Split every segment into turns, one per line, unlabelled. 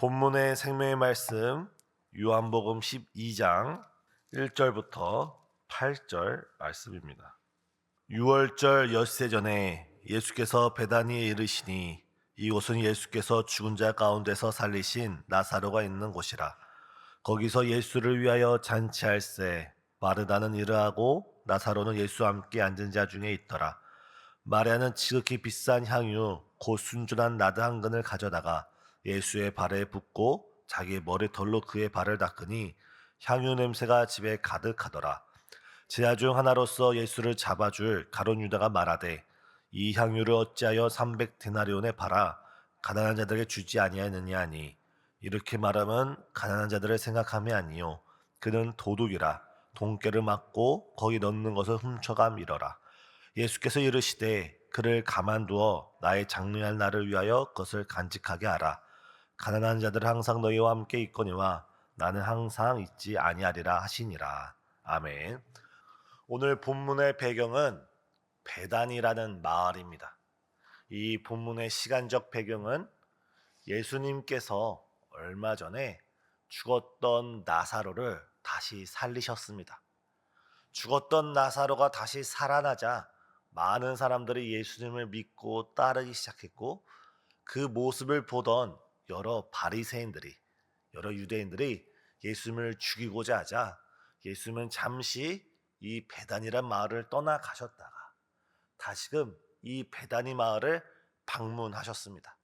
본문의 생명의 말씀 요한복음 12장 1절부터 8절 말씀입니다. 6월절 엿새 전에 예수께서 베다니에 이르시니 이곳은 예수께서 죽은 자 가운데서 살리신 나사로가 있는 곳이라. 거기서 예수를 위하여 잔치할세 마르다는 이르하고 나사로는 예수와 함께 앉은 자 중에 있더라. 마리아는 지극히 비싼 향유 곧 순전한 나드 한 근을 가져다가 예수의 발에 붓고 자기의 머리털로 그의 발을 닦으니 향유 냄새가 집에 가득하더라. 제자 중 하나로서 예수를 잡아줄 가룟 유다가 말하되 이 향유를 어찌하여 300데나리온에 팔아 가난한 자들에게 주지 아니하느냐 하니 이렇게 말하면 가난한 자들을 생각함이 아니요 그는 도둑이라 돈깨를 맞고 거기 넣는 것을 훔쳐감이러라. 예수께서 이르시되 그를 가만두어 나의 장래할 날을 위하여 그것을 간직하게 하라. 가난한 자들은 항상 너희와 함께 있거니와 나는 항상 있지 아니하리라 하시니라. 아멘. 오늘 본문의 배경은 베단이라는 마을입니다. 이 본문의 시간적 배경은 예수님께서 얼마 전에 죽었던 나사로를 다시 살리셨습니다. 죽었던 나사로가 다시 살아나자 많은 사람들이 예수님을 믿고 따르기 시작했고 그 모습을 보던 여러 바리새인들이 여러 유대인들이 예수님을 죽이고자 하자 예수님은 잠시 이 베단이란 마을을 떠나가셨다가 다시금 이 베다니 마을을 방문하셨습니다.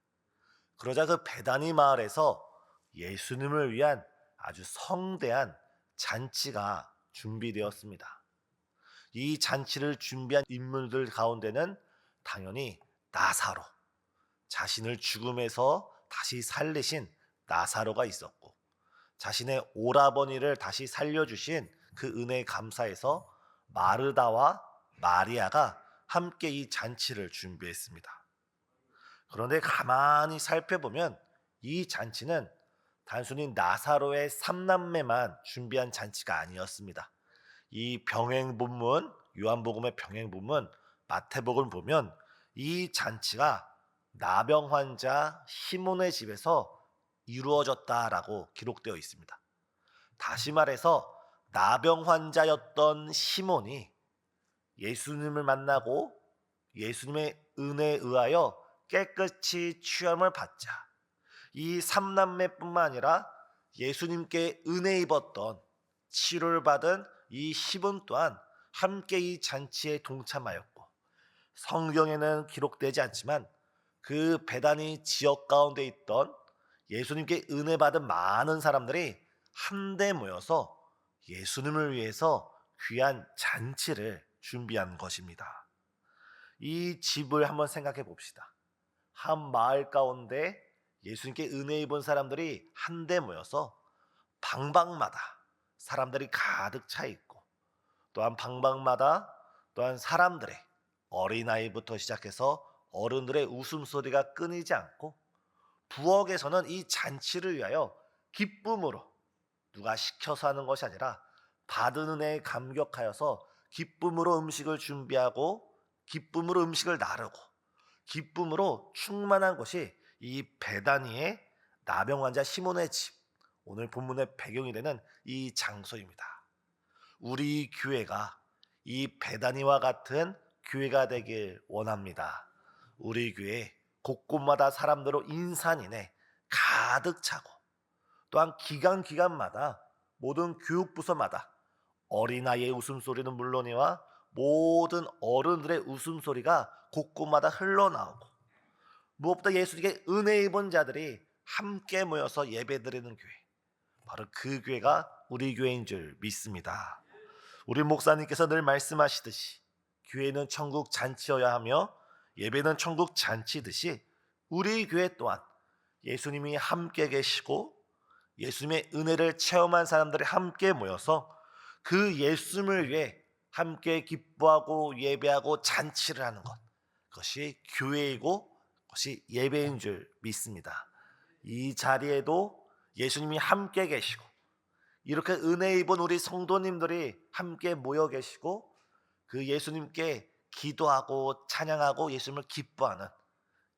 그러자 그 베다니 마을에서 예수님을 위한 아주 성대한 잔치가 준비되었습니다. 이 잔치를 준비한 인물들 가운데는 당연히 나사로, 자신을 죽음에서 다시 살리신 나사로가 있었고 자신의 오라버니를 다시 살려주신 그 은혜에 감사해서 마르다와 마리아가 함께 이 잔치를 준비했습니다. 그런데 가만히 살펴보면 이 잔치는 단순히 나사로의 삼남매만 준비한 잔치가 아니었습니다. 이 병행 본문, 요한복음의 병행 본문, 마태복음을 보면 이 잔치가 나병 환자 시몬의 집에서 이루어졌다라고 기록되어 있습니다. 다시 말해서 나병 환자였던 시몬이 예수님을 만나고 예수님의 은혜에 의하여 깨끗이 취함을 받자 이 삼남매뿐만 아니라 예수님께 은혜 입었던 치료를 받은 이 시몬 또한 함께 이 잔치에 동참하였고 성경에는 기록되지 않지만 그 베다니 지역 가운데 있던 예수님께 은혜 받은 많은 사람들이 한데 모여서 예수님을 위해서 귀한 잔치를 준비한 것입니다. 이 집을 한번 생각해 봅시다. 한 마을 가운데 예수님께 은혜 입은 사람들이 한데 모여서 방방마다 사람들이 가득 차 있고 또한 방방마다 또한 사람들의 어린아이부터 시작해서 어른들의 웃음소리가 끊이지 않고 부엌에서는 이 잔치를 위하여 기쁨으로 누가 시켜서 하는 것이 아니라 받은 은혜에 감격하여서 기쁨으로 음식을 준비하고 기쁨으로 음식을 나르고 기쁨으로 충만한 것이 이 베다니의 나병 환자 시몬의 집, 오늘 본문의 배경이 되는 이 장소입니다. 우리 교회가 이 베다니와 같은 교회가 되길 원합니다. 우리 교회 곳곳마다 사람들로 인산인해 가득 차고 또한 기간마다 모든 교육부서마다 어린아이의 웃음소리는 물론이와 모든 어른들의 웃음소리가 곳곳마다 흘러나오고 무엇보다 예수님께 은혜 입은 자들이 함께 모여서 예배드리는 교회, 바로 그 교회가 우리 교회인 줄 믿습니다. 우리 목사님께서 늘 말씀하시듯이 교회는 천국 잔치여야 하며 예배는 천국 잔치듯이 우리 교회 또한 예수님이 함께 계시고 예수님의 은혜를 체험한 사람들이 함께 모여서 그 예수님을 위해 함께 기뻐하고 예배하고 잔치를 하는 것, 그것이 교회이고 그것이 예배인 줄 믿습니다. 이 자리에도 예수님이 함께 계시고 이렇게 은혜 입은 우리 성도님들이 함께 모여 계시고 그 예수님께 기도하고 찬양하고 예수님을 기뻐하는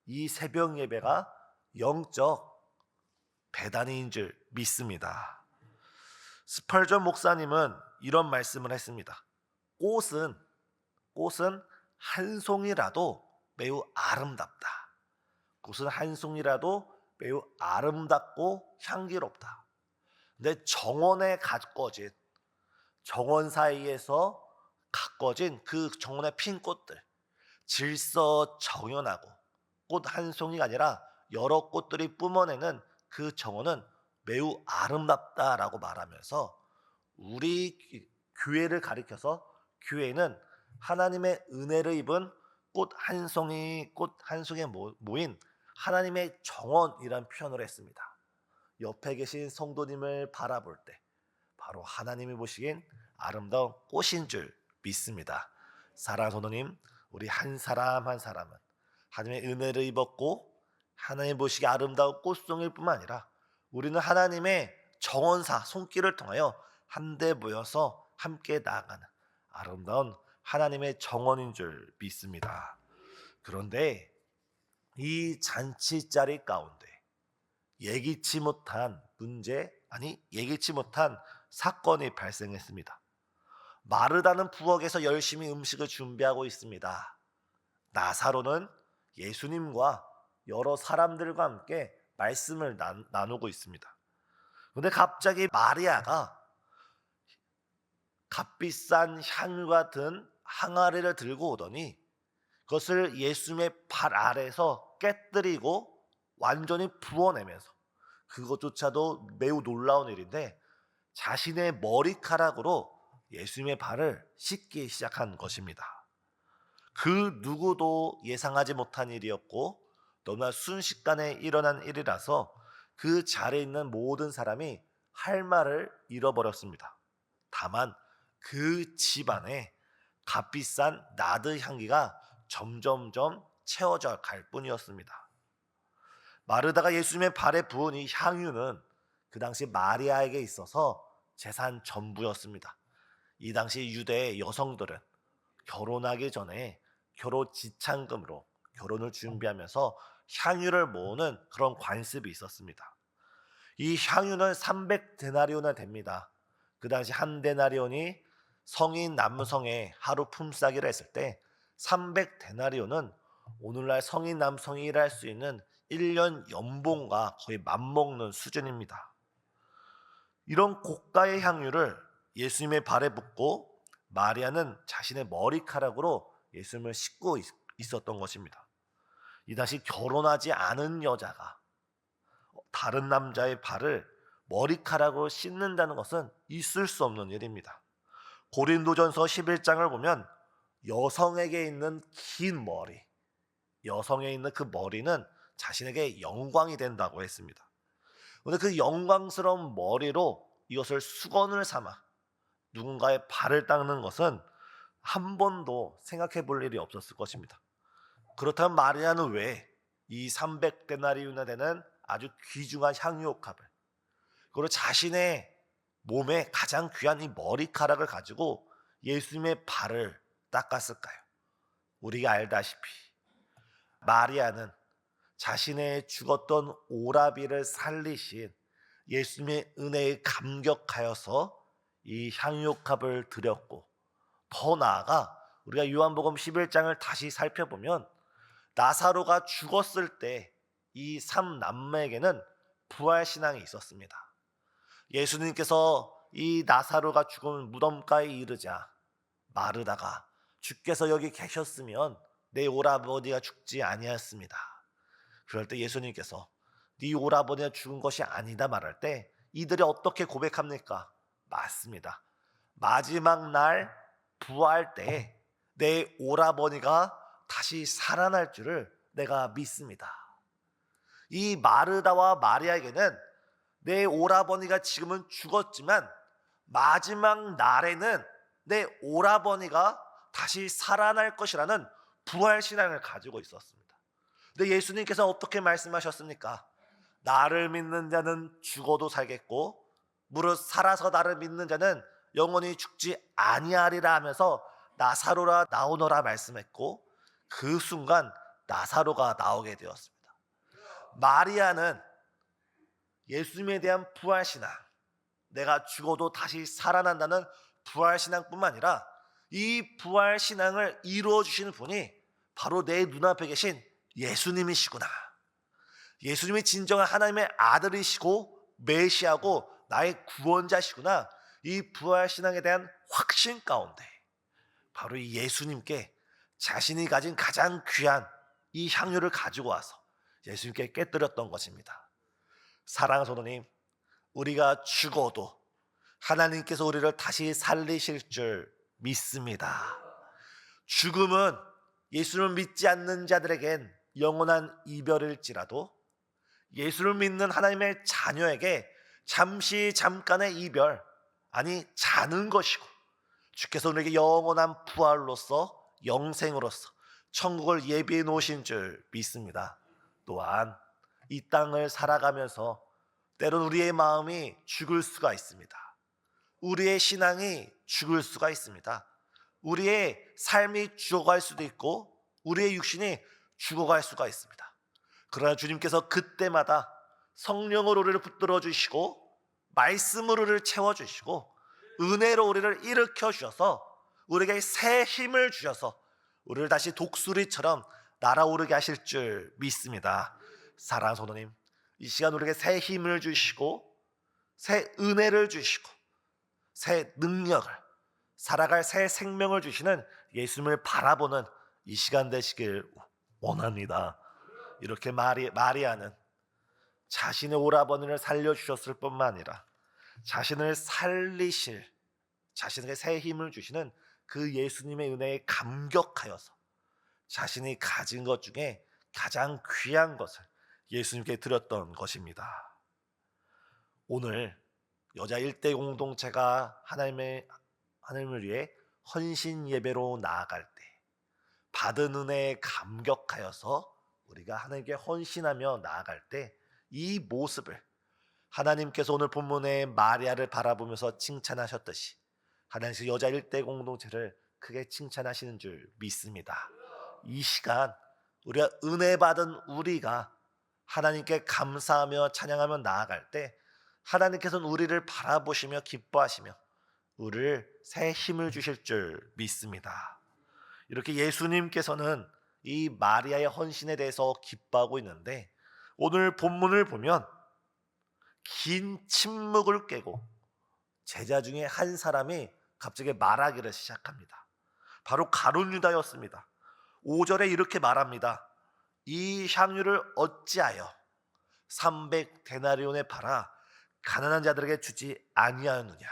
이 새벽 예배가 영적 배단위인 줄 믿습니다. 스펄전 목사님은 이런 말씀을 했습니다. 꽃은 한 송이라도 매우 아름답다. 꽃은 한 송이라도 매우 아름답고 향기롭다. 근데 정원 사이에서 가꿔진 그 정원의 핀 꽃들, 질서정연하고 꽃 한 송이가 아니라 여러 꽃들이 뿜어내는 그 정원은 매우 아름답다라고 말하면서 우리 교회를 가리켜서 교회는 하나님의 은혜를 입은 꽃 한 송이에 모인 하나님의 정원이라는 표현을 했습니다. 옆에 계신 성도님을 바라볼 때 바로 하나님이 보시기엔 아름다운 꽃인 줄 믿습니다. 사랑하는 성도님, 우리 한 사람 한 사람은 하나님의 은혜를 입었고 하나님 보시기에 아름다운 꽃송이일 뿐만 아니라 우리는 하나님의 정원사 손길을 통하여 한데 모여서 함께 나아가는 아름다운 하나님의 정원인 줄 믿습니다. 그런데 이 잔치 자리 가운데 예기치 못한 예기치 못한 사건이 발생했습니다. 마르다는 부엌에서 열심히 음식을 준비하고 있습니다. 나사로는 예수님과 여러 사람들과 함께 말씀을 나누고 있습니다. 그런데 갑자기 마리아가 값비싼 향유가 든 항아리를 들고 오더니 그것을 예수님의 발 아래에서 깨뜨리고 완전히 부어내면서, 그것조차도 매우 놀라운 일인데, 자신의 머리카락으로 예수님의 발을 씻기 시작한 것입니다. 그 누구도 예상하지 못한 일이었고 너무나 순식간에 일어난 일이라서 그 자리에 있는 모든 사람이 할 말을 잃어버렸습니다. 다만 그 집안에 값비싼 나드 향기가 점점점 채워져 갈 뿐이었습니다. 마르다가 예수님의 발에 부은 이 향유는 그 당시 마리아에게 있어서 재산 전부였습니다. 이 당시 유대의 여성들은 결혼하기 전에 결혼 지참금으로 결혼을 준비하면서 향유를 모으는 그런 관습이 있었습니다. 이 향유는 300데나리온이 됩니다. 그 당시 한 데나리온이 성인 남성의 하루 품삯이라 했을 때 300데나리온은 오늘날 성인 남성이 일할 수 있는 1년 연봉과 거의 맞먹는 수준입니다. 이런 고가의 향유를 예수님의 발에 붓고 마리아는 자신의 머리카락으로 예수님을 씻고 있었던 것입니다. 이 당시 결혼하지 않은 여자가 다른 남자의 발을 머리카락으로 씻는다는 것은 있을 수 없는 일입니다. 고린도전서 11장을 보면 여성에게 있는 긴 머리, 여성에 있는 그 머리는 자신에게 영광이 된다고 했습니다. 그런데 그 영광스러운 머리로 이것을 수건을 삼아 누군가의 발을 닦는 것은 한 번도 생각해 볼 일이 없었을 것입니다. 그렇다면 마리아는 왜 이 300데나리온이나 되는 아주 귀중한 향유옥합을, 그리고 자신의 몸에 가장 귀한 이 머리카락을 가지고 예수님의 발을 닦았을까요? 우리가 알다시피 마리아는 자신의 죽었던 오라비를 살리신 예수님의 은혜에 감격하여서 이 향유옥합을 드렸고, 더 나아가 우리가 요한복음 11장을 다시 살펴보면 나사로가 죽었을 때 이 3남매에게는 부활신앙이 있었습니다. 예수님께서 이 나사로가 죽은 무덤가에 이르자 마르다가 주께서 여기 계셨으면 내 오라버니가 죽지 아니하였습니다. 그럴 때 예수님께서 네 오라버니가 죽은 것이 아니다 말할 때 이들이 어떻게 고백합니까? 맞습니다. 마지막 날 부활 때 내 오라버니가 다시 살아날 줄을 내가 믿습니다. 이 마르다와 마리아에게는 내 오라버니가 지금은 죽었지만 마지막 날에는 내 오라버니가 다시 살아날 것이라는 부활신앙을 가지고 있었습니다. 근데 예수님께서 어떻게 말씀하셨습니까? 나를 믿는 자는 죽어도 살겠고 무릇 살아서 나를 믿는 자는 영원히 죽지 아니하리라 하면서 나사로라 나오너라 말씀했고, 그 순간 나사로가 나오게 되었습니다. 마리아는 예수님에 대한 부활신앙, 내가 죽어도 다시 살아난다는 부활신앙뿐만 아니라 이 부활신앙을 이루어 주시는 분이 바로 내 눈앞에 계신 예수님이시구나. 예수님이 진정한 하나님의 아들이시고 메시아고 나의 구원자시구나. 이 부활신앙에 대한 확신 가운데 바로 이 예수님께 자신이 가진 가장 귀한 이 향유를 가지고 와서 예수님께 깨뜨렸던 것입니다. 사랑하는 성도님, 우리가 죽어도 하나님께서 우리를 다시 살리실 줄 믿습니다. 죽음은 예수를 믿지 않는 자들에겐 영원한 이별일지라도 예수를 믿는 하나님의 자녀에게 잠깐의 이별, 아니 자는 것이고, 주께서 우리에게 영원한 부활로서 영생으로서 천국을 예비해 놓으신 줄 믿습니다. 또한 이 땅을 살아가면서 때론 우리의 마음이 죽을 수가 있습니다. 우리의 신앙이 죽을 수가 있습니다. 우리의 삶이 죽어갈 수도 있고 우리의 육신이 죽어갈 수가 있습니다. 그러나 주님께서 그때마다 성령으로 우리를 붙들어 주시고 말씀으로 우리를 채워주시고 은혜로 우리를 일으켜 주셔서 우리에게 새 힘을 주셔서 우리를 다시 독수리처럼 날아오르게 하실 줄 믿습니다. 사랑하는 성도님, 이 시간 우리에게 새 힘을 주시고 새 은혜를 주시고 새 능력을, 살아갈 새 생명을 주시는 예수님을 바라보는 이 시간 되시길 원합니다. 이렇게 마리아는 자신의 오라버니를 살려주셨을 뿐만 아니라 자신을 살리실, 자신에게 새 힘을 주시는 그 예수님의 은혜에 감격하여서 자신이 가진 것 중에 가장 귀한 것을 예수님께 드렸던 것입니다. 오늘 여자 일대 공동체가 하나님을 위해 헌신 예배로 나아갈 때 받은 은혜에 감격하여서 우리가 하나님께 헌신하며 나아갈 때 이 모습을 하나님께서 오늘 본문의 마리아를 바라보면서 칭찬하셨듯이 하나님께서 여자 일대 공동체를 크게 칭찬하시는 줄 믿습니다. 이 시간 우리가 은혜 받은 우리가 하나님께 감사하며 찬양하며 나아갈 때 하나님께서는 우리를 바라보시며 기뻐하시며 우리를 새 힘을 주실 줄 믿습니다. 이렇게 예수님께서는 이 마리아의 헌신에 대해서 기뻐하고 있는데 오늘 본문을 보면 긴 침묵을 깨고 제자 중에 한 사람이 갑자기 말하기를 시작합니다. 바로 가룟 유다였습니다. 5절에 이렇게 말합니다. 이 향유를 어찌하여 300데나리온에 팔아 가난한 자들에게 주지 아니하였느냐.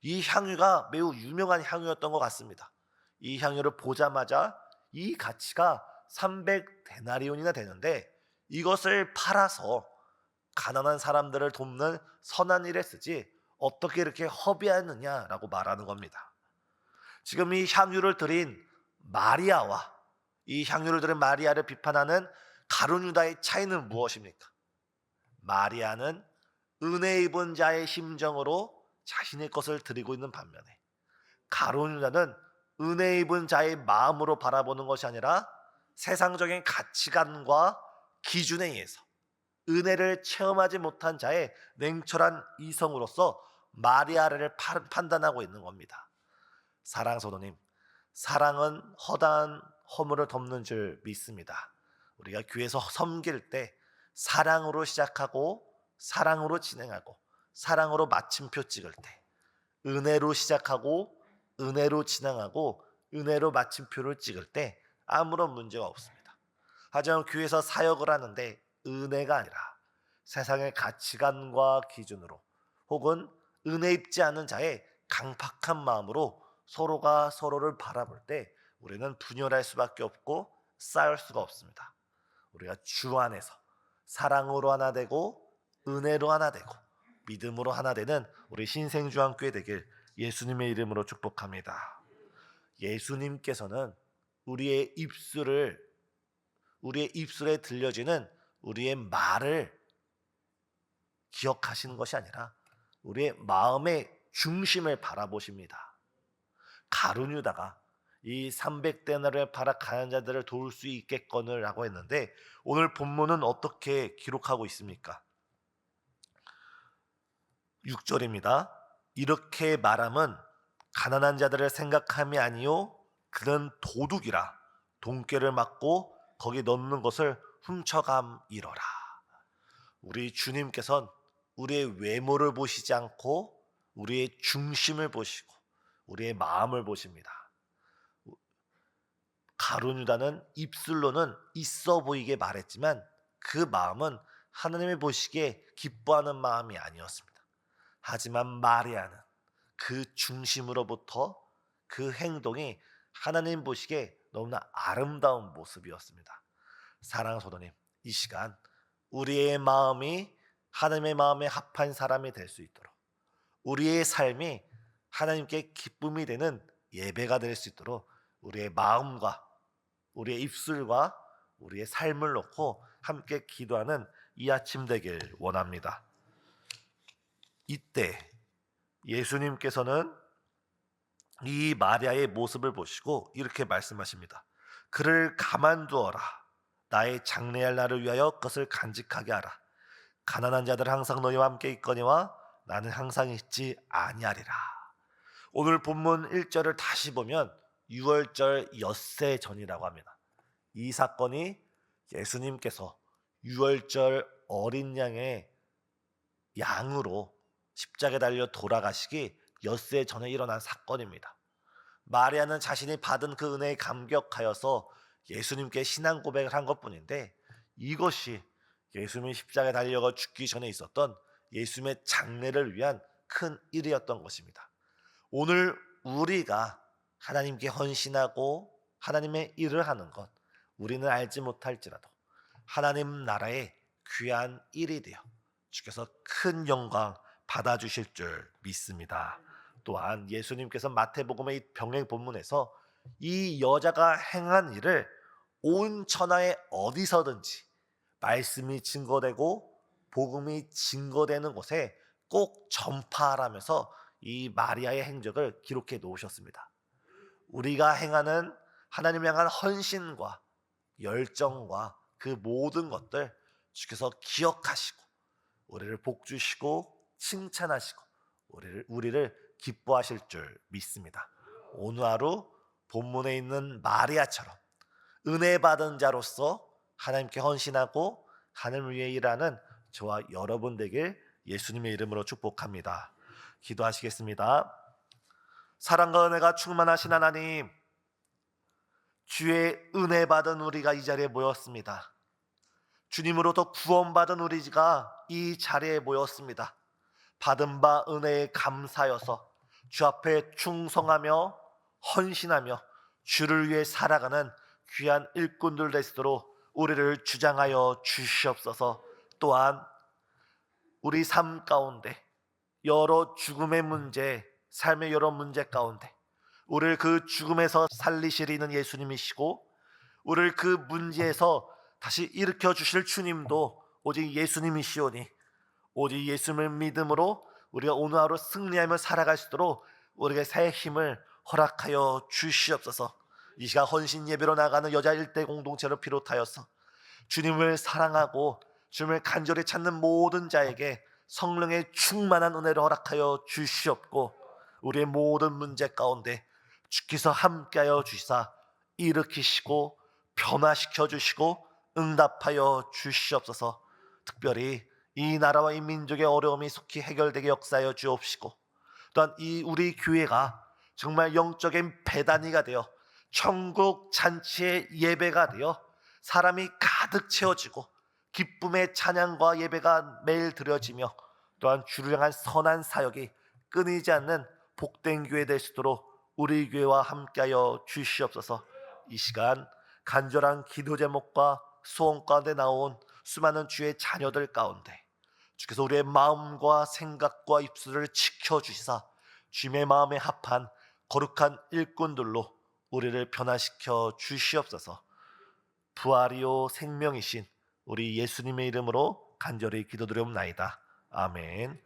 이 향유가 매우 유명한 향유였던 것 같습니다. 이 향유를 보자마자 이 가치가 300데나리온이나 되는데 이것을 팔아서 가난한 사람들을 돕는 선한 일에 쓰지 어떻게 이렇게 허비하느냐라고 말하는 겁니다. 지금 이 향유를 드린 마리아와 이 향유를 드린 마리아를 비판하는 가룟 유다의 차이는 무엇입니까? 마리아는 은혜 입은 자의 심정으로 자신의 것을 드리고 있는 반면에 가룟 유다는 은혜 입은 자의 마음으로 바라보는 것이 아니라 세상적인 가치관과 기준에 의해서 은혜를 체험하지 못한 자의 냉철한 이성으로서 마리아를 판단하고 있는 겁니다. 사랑하는 성도님, 사랑은 허다한 허물을 덮는 줄 믿습니다. 우리가 교회에서 섬길 때 사랑으로 시작하고 사랑으로 진행하고 사랑으로 마침표 찍을 때 은혜로 시작하고 은혜로 진행하고 은혜로 마침표를 찍을 때 아무런 문제가 없습니다. 하지만 교회에서 사역을 하는데 은혜가 아니라 세상의 가치관과 기준으로 혹은 은혜 입지 않은 자의 강팍한 마음으로 서로가 서로를 바라볼 때 우리는 분열할 수밖에 없고 싸울 수가 없습니다. 우리가 주 안에서 사랑으로 하나 되고 은혜로 하나 되고 믿음으로 하나 되는 우리 신생주안교회 되길 예수님의 이름으로 축복합니다. 예수님께서는 우리의 입술에 들려지는 우리의 말을 기억하시는 것이 아니라 우리의 마음의 중심을 바라보십니다. 가룟 유다가 이 300데나리온을 팔아 가난한 자들을 도울 수 있겠거늘 라고 했는데 오늘 본문은 어떻게 기록하고 있습니까? 6절입니다. 이렇게 말함은 가난한 자들을 생각함이 아니요 그는 도둑이라 돈꾀를 맞고 거기 넣는 것을 훔쳐감이러라. 우리 주님께서는 우리의 외모를 보시지 않고 우리의 중심을 보시고 우리의 마음을 보십니다. 가룟 유다는 입술로는 있어 보이게 말했지만 그 마음은 하나님이 보시기에 기뻐하는 마음이 아니었습니다. 하지만 마리아는 그 중심으로부터 그 행동이 하나님 보시기에 너무나 아름다운 모습이었습니다. 사랑하는 성도님, 이 시간 우리의 마음이 하나님의 마음에 합한 사람이 될 수 있도록, 우리의 삶이 하나님께 기쁨이 되는 예배가 될 수 있도록 우리의 마음과 우리의 입술과 우리의 삶을 놓고 함께 기도하는 이 아침 되길 원합니다. 이때 예수님께서는 이 마리아의 모습을 보시고 이렇게 말씀하십니다. 그를 가만두어라. 나의 장래할 날을 위하여 그것을 간직하게 하라. 가난한 자들은 항상 너희와 함께 있거니와 나는 항상 있지 아니하리라. 오늘 본문 1절을 다시 보면 유월절 엿새 전이라고 합니다. 이 사건이 예수님께서 유월절 어린 양의 양으로 십자가에 달려 돌아가시기 엿새 전에 일어난 사건입니다. 마리아는 자신이 받은 그 은혜에 감격하여서 예수님께 신앙 고백을 한 것뿐인데, 이것이 예수님이 십자가에 달려 죽기 전에 있었던 예수님의 장래를 위한 큰 일이었던 것입니다. 오늘 우리가 하나님께 헌신하고 하나님의 일을 하는 것, 우리는 알지 못할지라도 하나님 나라의 귀한 일이 되어 주께서 큰 영광 받아주실 줄 믿습니다. 또한 예수님께서 마태복음의 이 병행 본문에서 이 여자가 행한 일을 온 천하에 어디서든지 말씀이 증거되고 복음이 증거되는 곳에 꼭 전파하라면서 이 마리아의 행적을 기록해 놓으셨습니다. 우리가 행하는 하나님 향한 헌신과 열정과 그 모든 것들 주께서 기억하시고 우리를 복주시고 칭찬하시고 우리를 기뻐하실 줄 믿습니다. 오늘 하루 본문에 있는 마리아처럼 은혜 받은 자로서 하나님께 헌신하고 하나님을 위해 일하는 저와 여러분 되길 예수님의 이름으로 축복합니다. 기도하시겠습니다. 사랑과 은혜가 충만하신 하나님, 주의 은혜 받은 우리가 이 자리에 모였습니다. 주님으로부터 구원받은 우리가 이 자리에 모였습니다. 받은 바 은혜에 감사여서 주 앞에 충성하며 헌신하며 주를 위해 살아가는 귀한 일꾼들 될 수 있도록 우리를 주장하여 주시옵소서. 또한 우리 삶 가운데 여러 죽음의 문제, 삶의 여러 문제 가운데 우리를 그 죽음에서 살리시리는 예수님이시고 우리를 그 문제에서 다시 일으켜 주실 주님도 오직 예수님이시오니 오직 예수님을 믿음으로 우리가 오늘 하루 승리하며 살아갈 수 있도록 우리에게 새 힘을 허락하여 주시옵소서. 이 시간 헌신 예배로 나가는 여자 일대 공동체를 비롯하여서 주님을 사랑하고 주님을 간절히 찾는 모든 자에게 성령의 충만한 은혜를 허락하여 주시옵고 우리의 모든 문제 가운데 주께서 함께하여 주시사 일으키시고 변화시켜 주시고 응답하여 주시옵소서. 특별히 이 나라와 이 민족의 어려움이 속히 해결되게 역사하여 주옵시고 또한 이 우리 교회가 정말 영적인 배단위가 되어 천국 잔치의 예배가 되어 사람이 가득 채워지고 기쁨의 찬양과 예배가 매일 드려지며 또한 주를 향한 선한 사역이 끊이지 않는 복된 교회 될 수 있도록 우리 교회와 함께하여 주시옵소서. 이 시간 간절한 기도 제목과 소원 가운데 나온 수많은 주의 자녀들 가운데 주께서 우리의 마음과 생각과 입술을 지켜주시사 주님의 마음에 합한 거룩한 일꾼들로 우리를 변화시켜 주시옵소서. 부활이요 생명이신 우리 예수님의 이름으로 간절히 기도드리옵나이다. 아멘.